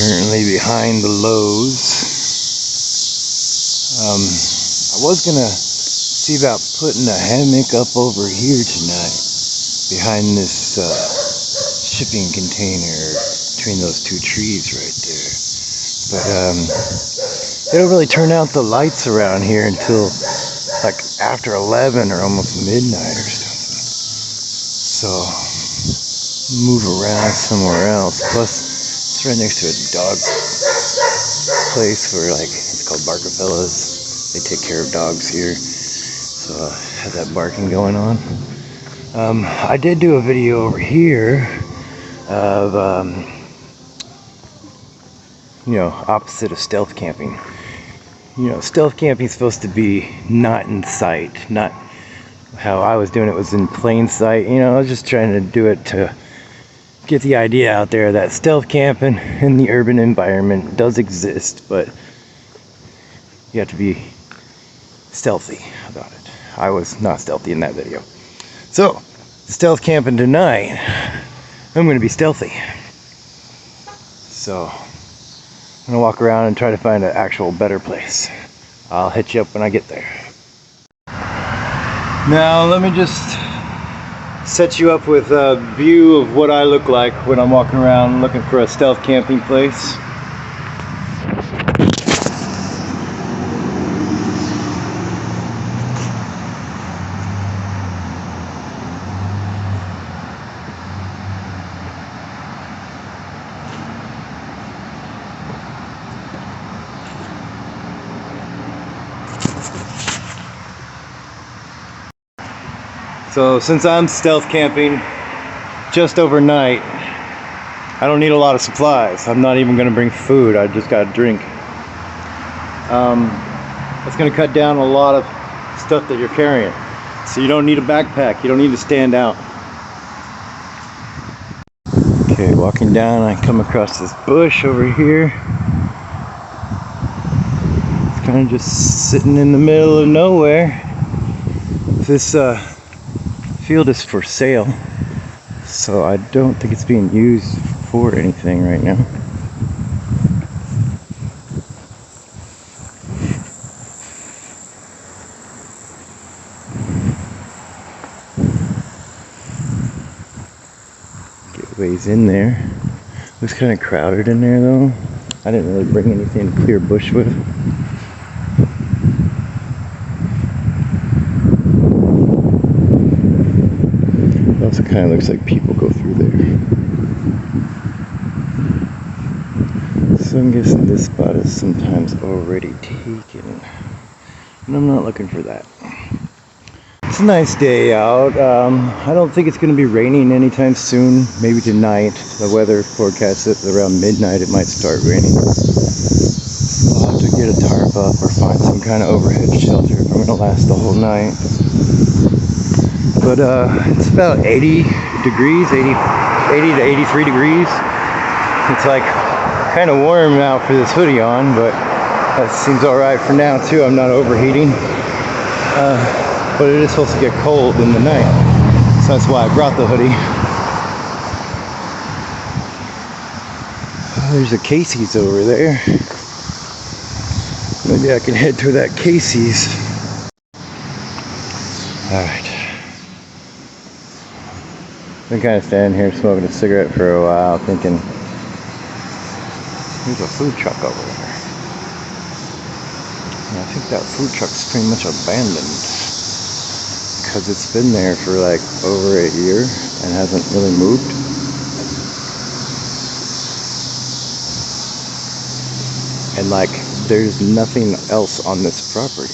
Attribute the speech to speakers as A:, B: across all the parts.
A: currently behind the Lowe's. I was gonna see about putting a hammock up over here tonight, behind this shipping container between those two trees right there. But they don't really turn out the lights around here until like after 11 or almost midnight or something. So move around somewhere else. Plus, it's right next to a dog place where, like, it's called Barcafellas. They take care of dogs here. So I have that barking going on. I did do a video over here of, opposite of stealth camping. Stealth camping is supposed to be not in sight, not how I was doing it was in plain sight. I was just trying to do it to get the idea out there that stealth camping in the urban environment does exist, but you have to be stealthy about it. I was not stealthy in that video. So, stealth camping tonight, I'm going to be stealthy. So, I'm going to walk around and try to find an actual better place. I'll hit you up when I get there. Now, let me just set you up with a view of what I look like when I'm walking around looking for a stealth camping place. So since I'm stealth camping just overnight, I don't need a lot of supplies. I'm not even going to bring food. I just got a drink. That's going to cut down a lot of stuff that you're carrying. So you don't need a backpack. You don't need to stand out. Okay, walking down, I come across this bush over here. It's kind of just sitting in the middle of nowhere. This field is for sale, so I don't think it's being used for anything right now. Get ways in there. Looks kind of crowded in there though. I didn't really bring anything to clear bush with. Also kind of looks like people go through there. So I'm guessing this spot is sometimes already taken. And I'm not looking for that. It's a nice day out. I don't think it's going to be raining anytime soon. Maybe tonight. The weather forecast says around midnight it might start raining. So I'll have to get a tarp up or find some kind of overhead shelter if I'm going to last the whole night. But it's about 80 degrees, 80 to 83 degrees. It's like kind of warm out for this hoodie on, but that seems alright for now too. I'm not overheating. But it is supposed to get cold in the night. So that's why I brought the hoodie. Oh, there's a Casey's over there. Maybe I can head to that Casey's. Alright. Been kind of standing here smoking a cigarette for a while, thinking there's a food truck over there. And I think that food truck's pretty much abandoned because it's been there for like over a year and hasn't really moved. And like there's nothing else on this property.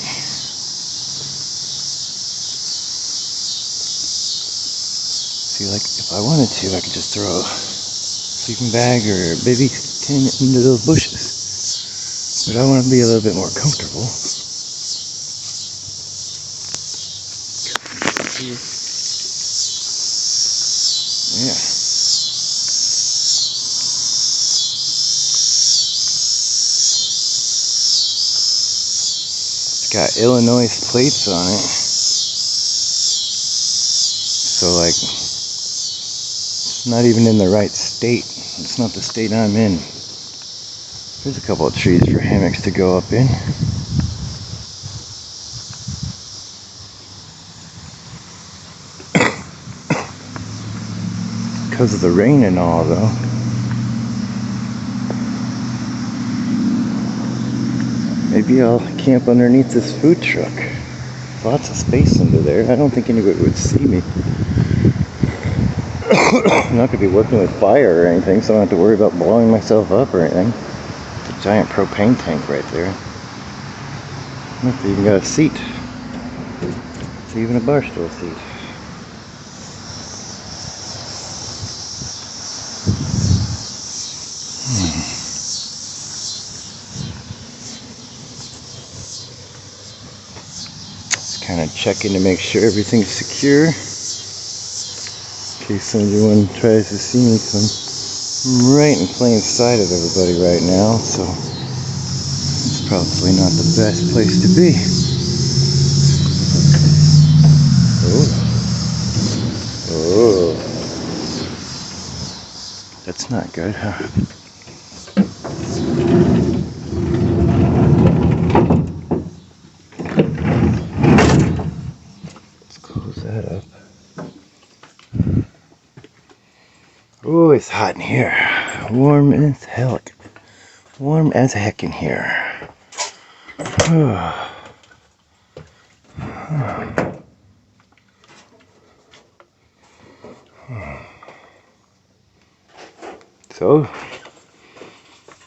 A: See, like, if I wanted to, I could just throw a sleeping bag or a baby tent into those bushes. But I want to be a little bit more comfortable. Yeah. It's got Illinois plates on it. So, like, not even in the right state. It's not the state I'm in. There's a couple of trees for hammocks to go up in. Because of the rain and all, though. Maybe I'll camp underneath this food truck. Lots of space under there. I don't think anybody would see me. I'm not going to be working with fire or anything, so I don't have to worry about blowing myself up or anything. It's a giant propane tank right there. Look, they even got a seat. It's even a bar stool seat. Just kind of checking to make sure everything's secure. In case anyone tries to see me, because I'm right in plain sight of everybody right now, so it's probably not the best place to be. Oh. That's not good, huh? Let's close that up. Oh, it's hot in here. Warm as heck. Warm as heck in here. So,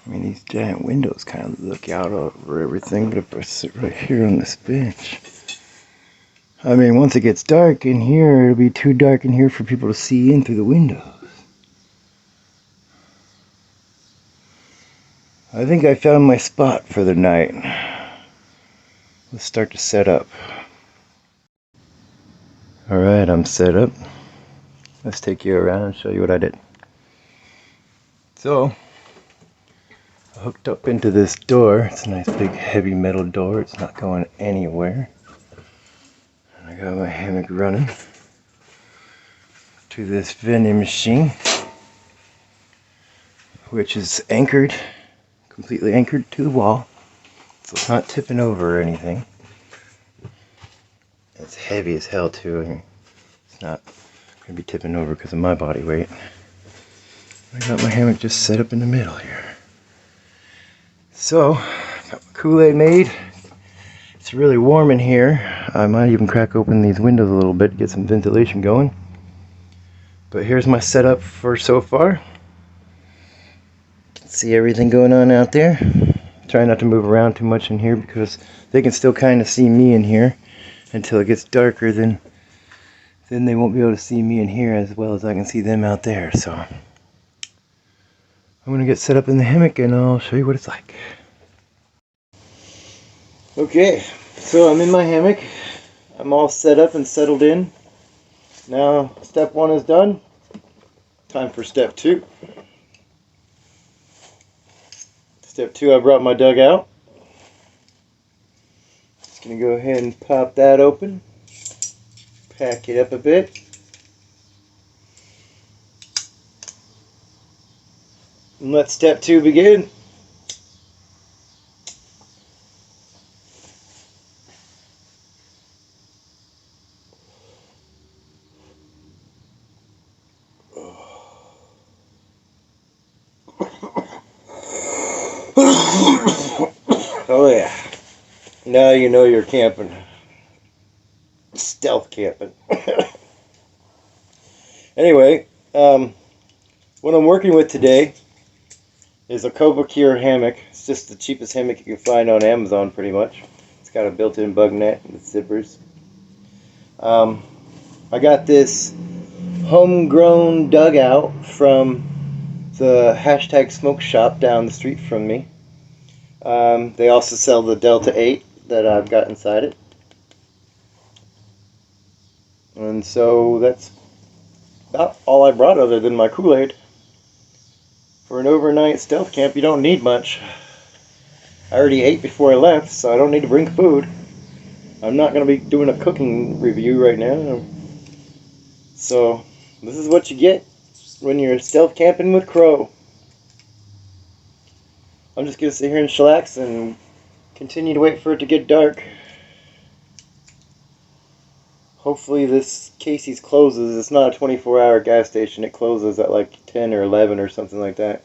A: I mean, these giant windows kind of look out over everything, but if I sit right here on this bench, I mean, once it gets dark in here, it'll be too dark in here for people to see in through the windows. I think I found my spot for the night. Let's start to set up. Alright, I'm set up. Let's take you around and show you what I did. So, I hooked up into this door. It's a nice big heavy metal door. It's not going anywhere. And I got my hammock running to this vending machine, which is anchored, completely anchored to the wall. So it's not tipping over or anything. It's heavy as hell too. I mean, it's not going to be tipping over because of my body weight. I got my hammock just set up in the middle here. So, got my Kool-Aid made. It's really warm in here. I might even crack open these windows a little bit to get some ventilation going. But here's my setup for so far. See everything going on out there. Try not to move around too much in here because they can still kind of see me in here until it gets darker. Then they won't be able to see me in here as well as I can see them out there. So I'm gonna get set up in the hammock and I'll show you what it's like. Okay, so I'm in my hammock. I'm all set up and settled in. Now step one is done. Time for step two. Step two, I brought my dugout. Just gonna go ahead and pop that open. Pack it up a bit. And let step two begin. Oh yeah. Now you know you're camping. Stealth camping. Anyway, what I'm working with today is a Cobra hammock. It's just the cheapest hammock you can find on Amazon pretty much. It's got a built-in bug net with zippers. I got this homegrown dugout from the hashtag smoke shop down the street from me. They also sell the Delta 8 that I've got inside it. And so that's about all I brought other than my Kool-Aid. For an overnight stealth camp, you don't need much. I already ate before I left, so I don't need to bring food. I'm not going to be doing a cooking review right now. So, this is what you get when you're stealth camping with Crow. I'm just gonna sit here and chillax and continue to wait for it to get dark. Hopefully this Casey's closes. It's not a 24-hour gas station. It closes at like 10 or 11 or something like that.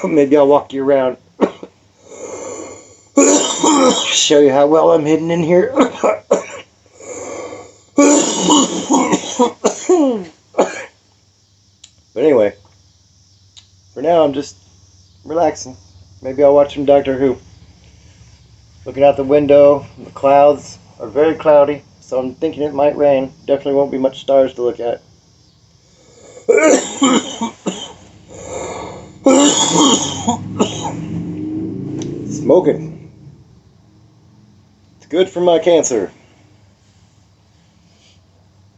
A: Maybe I'll walk you around. Show you how well I'm hidden in here. But anyway, for now I'm just relaxing. Maybe I'll watch some Doctor Who. Looking out the window, the clouds are very cloudy, so I'm thinking it might rain. Definitely won't be much stars to look at. Smoking. It's good for my cancer.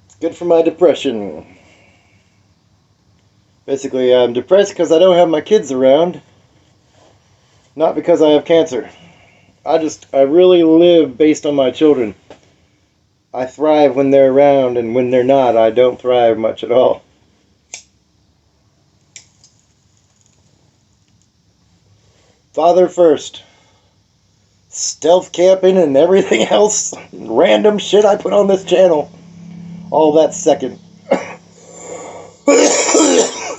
A: It's good for my depression. Basically, I'm depressed because I don't have my kids around. Not because I have cancer. I really live based on my children. I thrive when they're around, and when they're not, I don't thrive much at all. Father first. Stealth camping and everything else, random shit I put on this channel. All that second.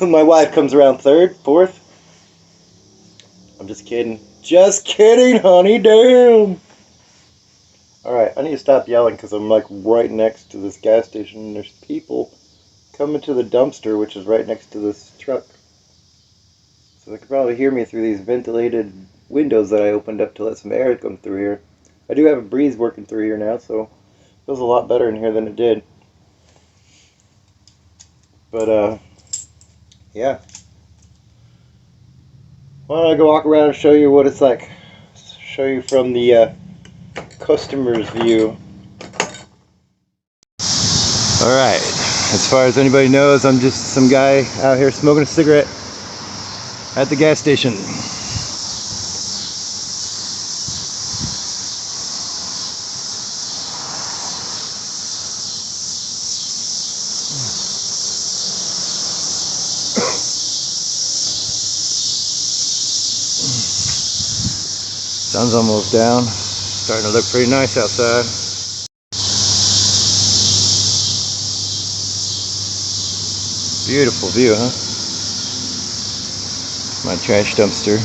A: My wife comes around third, fourth. I'm just kidding. Just kidding, honey, damn. Alright, I need to stop yelling because I'm like right next to this gas station and there's people coming to the dumpster, which is right next to this truck. So they could probably hear me through these ventilated windows that I opened up to let some air come through here. I do have a breeze working through here now, so it feels a lot better in here than it did. But, yeah. Why don't I go walk around and show you what it's like? Show you from the customer's view. Alright, as far as anybody knows, I'm just some guy out here smoking a cigarette at the gas station. Sun's almost down. Starting to look pretty nice outside. Beautiful view, huh? My trash dumpster.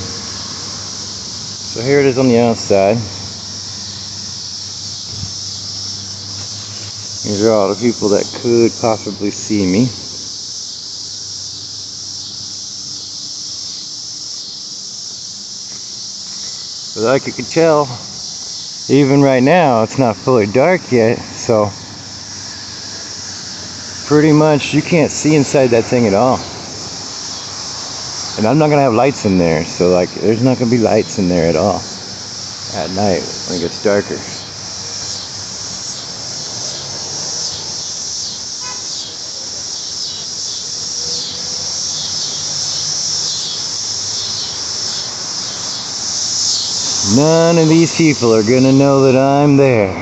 A: So here it is on the outside. These are all the people that could possibly see me. But like you can tell, even right now it's not fully dark yet, so pretty much you can't see inside that thing at all. And I'm not gonna have lights in there, so like there's not gonna be lights in there at all at night when it gets darker. None of these people are gonna know that I'm there.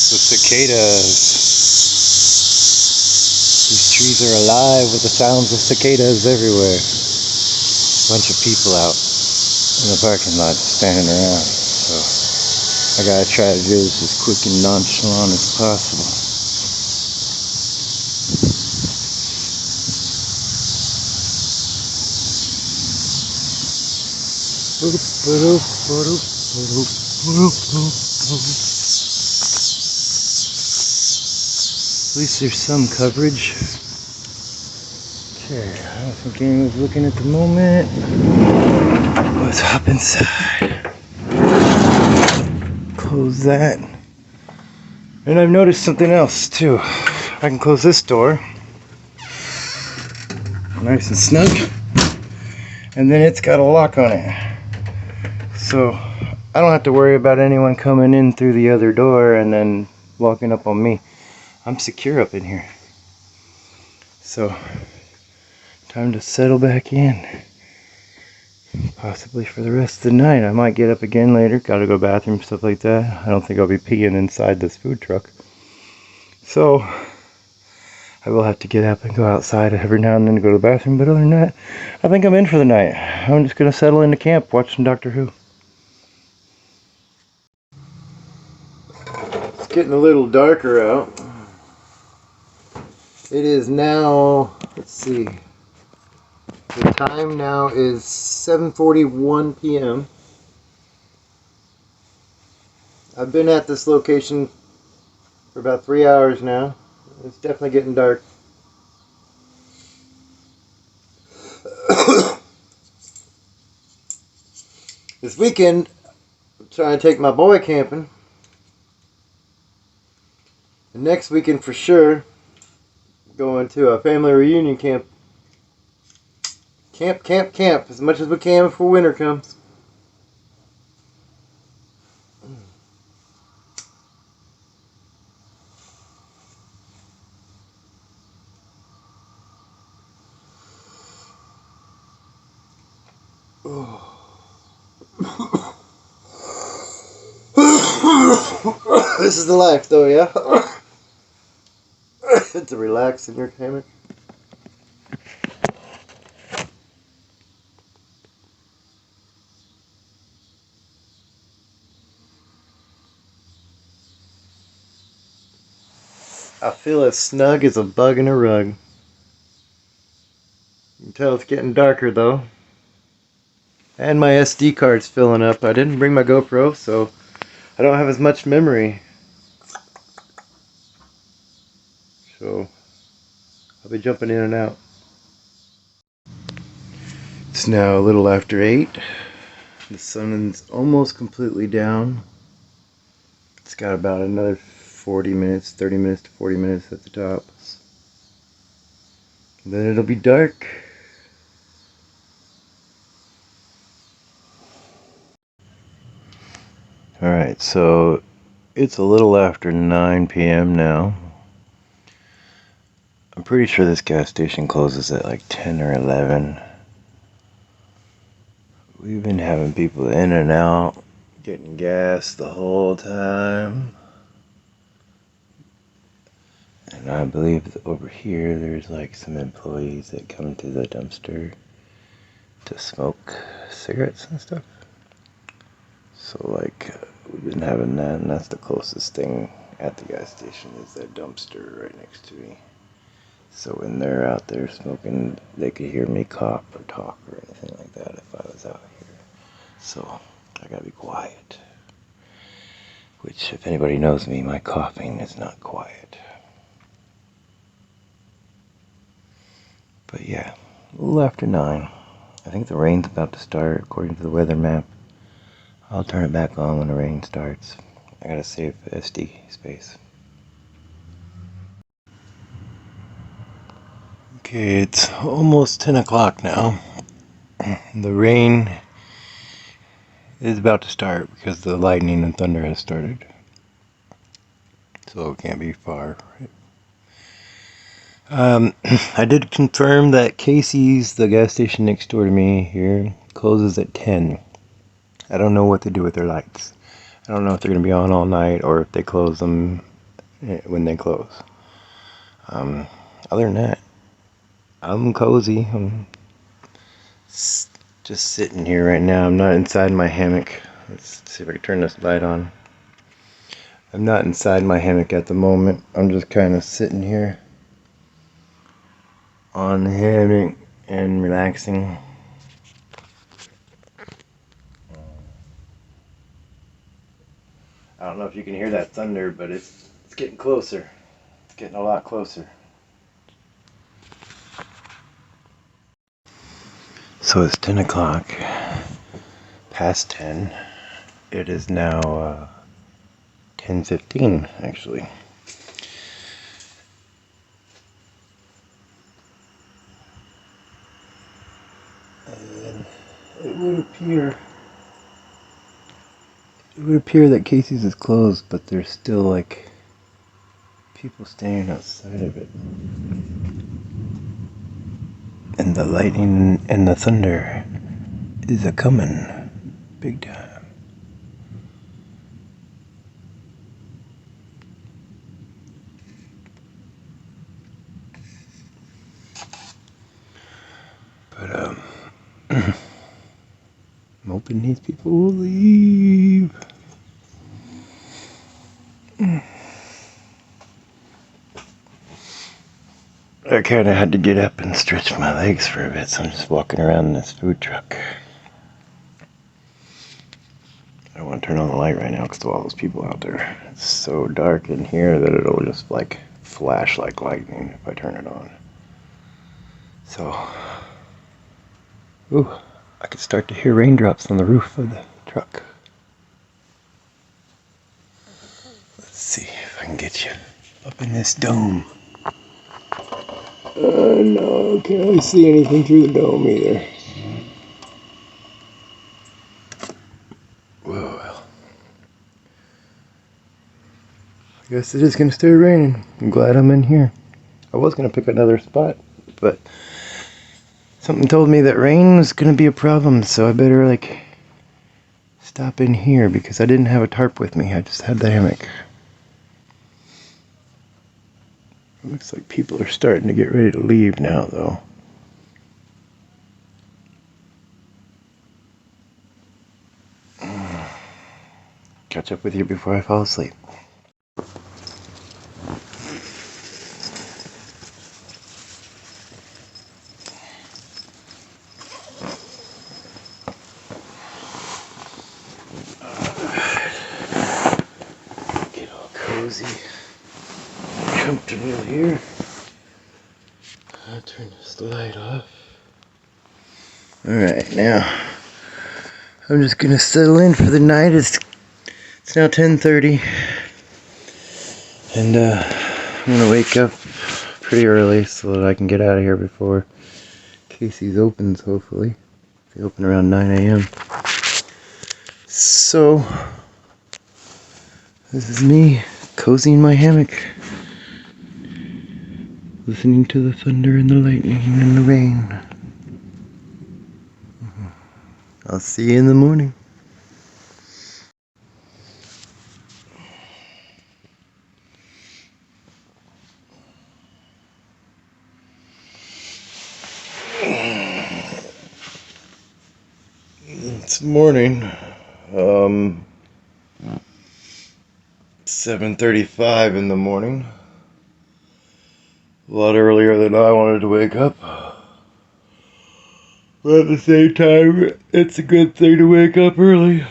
A: The cicadas. These trees are alive with the sounds of cicadas everywhere. Bunch of people out in the parking lot standing around. So I gotta try to do this as quick and nonchalant as possible. At least there's some coverage. Okay, I don't think anyone's looking at the moment. Let's hop inside. Close that. And I've noticed something else too. I can close this door. Nice and snug. And then it's got a lock on it. So I don't have to worry about anyone coming in through the other door and then walking up on me. I'm secure up in here. So time to settle back in. Possibly for the rest of the night. I might get up again later. Gotta go to the bathroom, stuff like that. I don't think I'll be peeing inside this food truck. So, I will have to get up and go outside every now and then to go to the bathroom. But other than that, I think I'm in for the night. I'm just gonna settle into camp, watch some Doctor Who. It's getting a little darker out. It is now, let's see, the time now is 7:41 p.m. I've been at this location for about 3 hours now. It's definitely getting dark. This weekend, I'm trying to take my boy camping. And next weekend for sure, going to a family reunion camp. Camp, as much as we can before winter comes. This is the life, though, yeah? To relax in your hammock. I feel as snug as a bug in a rug. You can tell it's getting darker, though. And my SD card's filling up. I didn't bring my GoPro, so I don't have as much memory. So I'll be jumping in and out. It's now a little after 8. The sun is almost completely down. It's got about another 40 minutes, 30 minutes to 40 minutes at the top. And then it'll be dark. Alright, so it's a little after 9 p.m. now. I'm pretty sure this gas station closes at like 10 or 11. We've been having people in and out, getting gas the whole time. And I believe over here there's like some employees that come to the dumpster to smoke cigarettes and stuff. So like we've been having that, and that's the closest thing at the gas station is that dumpster right next to me. So when they're out there smoking, they could hear me cough or talk or anything like that if I was out here. So I gotta be quiet. Which, if anybody knows me, my coughing is not quiet. But yeah, a little after 9. I think the rain's about to start according to the weather map. I'll turn it back on when the rain starts. I gotta save SD space. Okay, it's almost 10 o'clock now. The rain is about to start because the lightning and thunder has started. So it can't be far. I did confirm that Casey's, the gas station next door to me here, closes at 10. I don't know what to do with their lights. I don't know if they're going to be on all night or if they close them when they close. Other than that, I'm cozy. I'm just sitting here right now. I'm not inside my hammock. Let's see if I can turn this light on. I'm not inside my hammock at the moment. I'm just kind of sitting here on the hammock and relaxing. I don't know if you can hear that thunder, but it's getting closer. It's getting a lot closer. So it's 10 o'clock, past 10. It is now 10:15 actually. And it would appear that Casey's is closed, but there's still like people standing outside of it. And the lightning and the thunder is a coming big time. But I'm hoping these people will leave. I kind of had to get up and stretch my legs for a bit, so I'm just walking around in this food truck. I don't want to turn on the light right now because of all those people out there. It's so dark in here that it'll just like flash like lightning if I turn it on. So, ooh, I can start to hear raindrops on the roof of the truck. Let's see if I can get you up in this dome. No, can't really see anything through the dome either. Whoa, well. I guess it is going to start raining. I'm glad I'm in here. I was going to pick another spot, but something told me that rain was going to be a problem, so I better like stop in here because I didn't have a tarp with me. I just had the hammock. It looks like people are starting to get ready to leave now, though. Catch up with you before I fall asleep. Get all cozy, comfortable here. I'll turn this light off. Alright, now I'm just gonna settle in for the night. It's now 10:30, and I'm gonna wake up pretty early so that I can get out of here before Casey's opens, hopefully. They open around 9 a.m. So, this is me cozy in my hammock, listening to the thunder and the lightning and the rain. I'll see you in the morning. It's morning. 7:35 in the morning. A lot earlier than I wanted to wake up. But at the same time, it's a good thing to wake up early.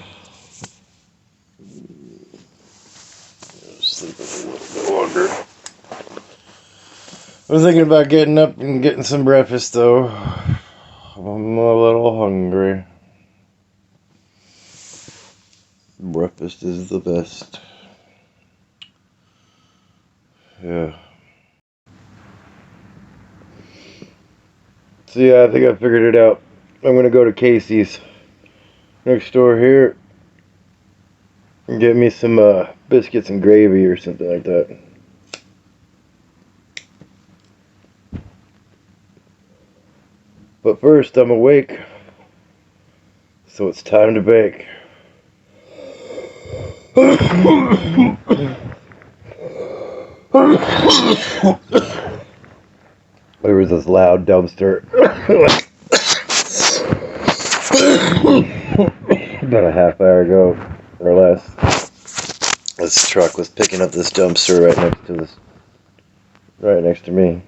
A: Sleep a little bit longer. I was thinking about getting up and getting some breakfast, though. I'm a little hungry. Breakfast is the best. Yeah. So yeah, I think I figured it out. I'm gonna go to Casey's next door here and get me some biscuits and gravy or something like that. But first, I'm awake, so it's time to bake. There was this loud dumpster. About a half hour ago, or less. This truck was picking up this dumpster right next to me.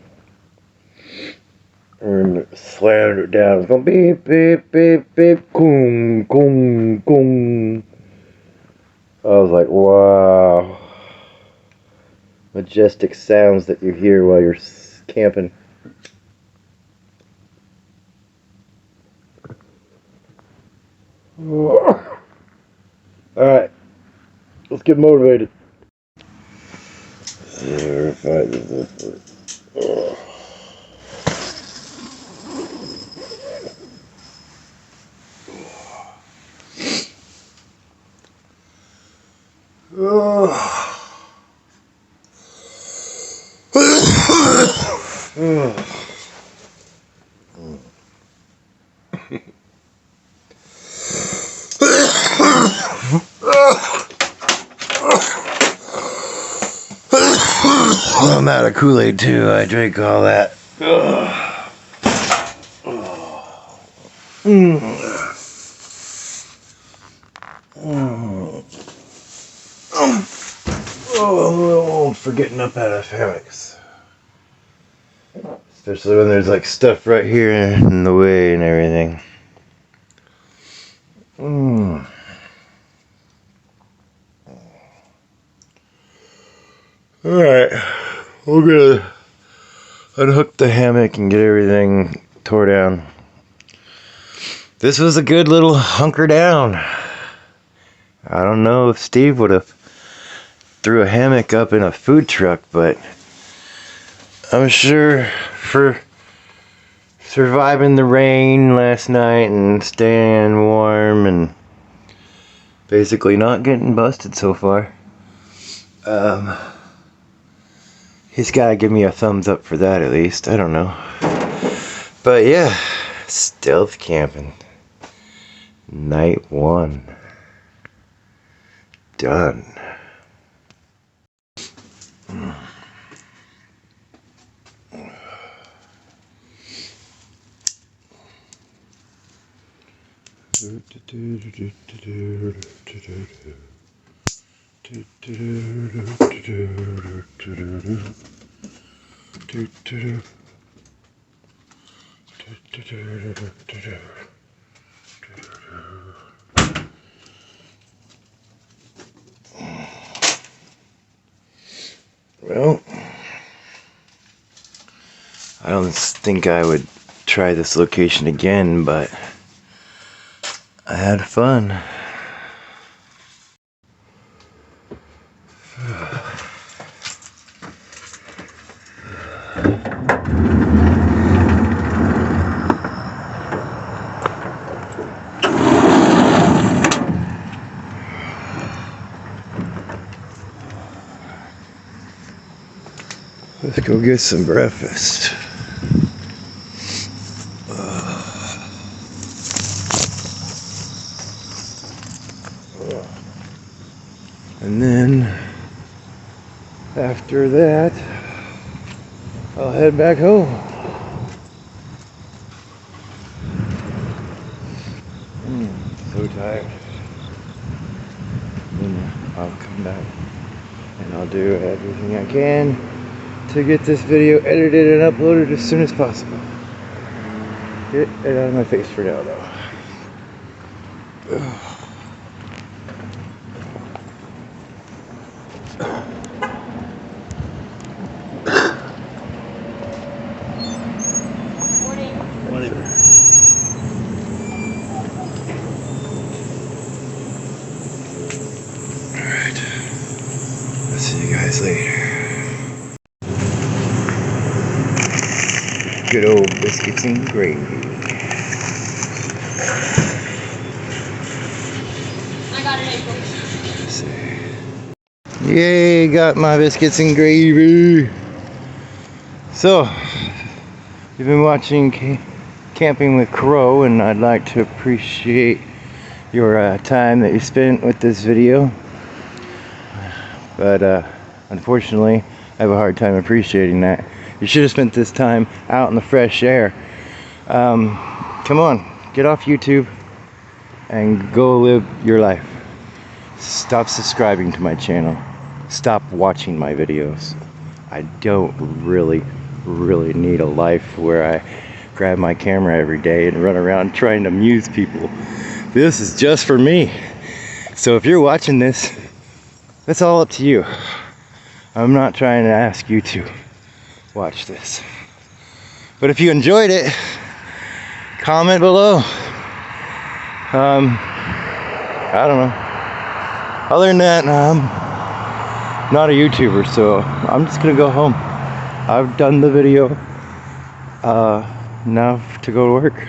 A: And slammed it down. It was going beep, beep, beep, beep, boom, boom, boom. I was like, wow. Majestic sounds that you hear while you're camping. Alright, let's get motivated. I'm out of Kool-Aid too. I drank all that. Oh, for getting up out of hammocks. Especially when there's like stuff right here in the way and everything. Alright, we're gonna unhook the hammock and get everything tore down. This was a good little hunker down. I don't know if Steve would have threw a hammock up in a food truck, but I'm sure for surviving the rain last night and staying warm and basically not getting busted so far, he's gotta give me a thumbs up for that at least. I don't know. But yeah, stealth camping. Night 1. Done. Well, I don't think I would try this location again, but I had fun. Let's go get some breakfast. And then after that, I'll head back home. So tired. Then I'll come back and I'll do everything I can to get this video edited and uploaded as soon as possible. Get it out of my face for now though. Alright. I'll see you guys later. Good old biscuits and gravy.
B: I got it, April.
A: Yay, got my biscuits and gravy. So, you've been watching Camping with Crow, and I'd like to appreciate your time that you spent with this video. But unfortunately, I have a hard time appreciating that. You should have spent this time out in the fresh air. Come on, get off YouTube and go live your life. Stop subscribing to my channel. Stop watching my videos. I don't really need a life where I grab my camera every day and run around trying to amuse people. This is just for me. So if you're watching this, that's all up to you. I'm not trying to ask you to watch this. But if you enjoyed it, comment below. I don't know. Other than that, I'm not a YouTuber, so I'm just gonna go home. I've done the video. Now to go to work.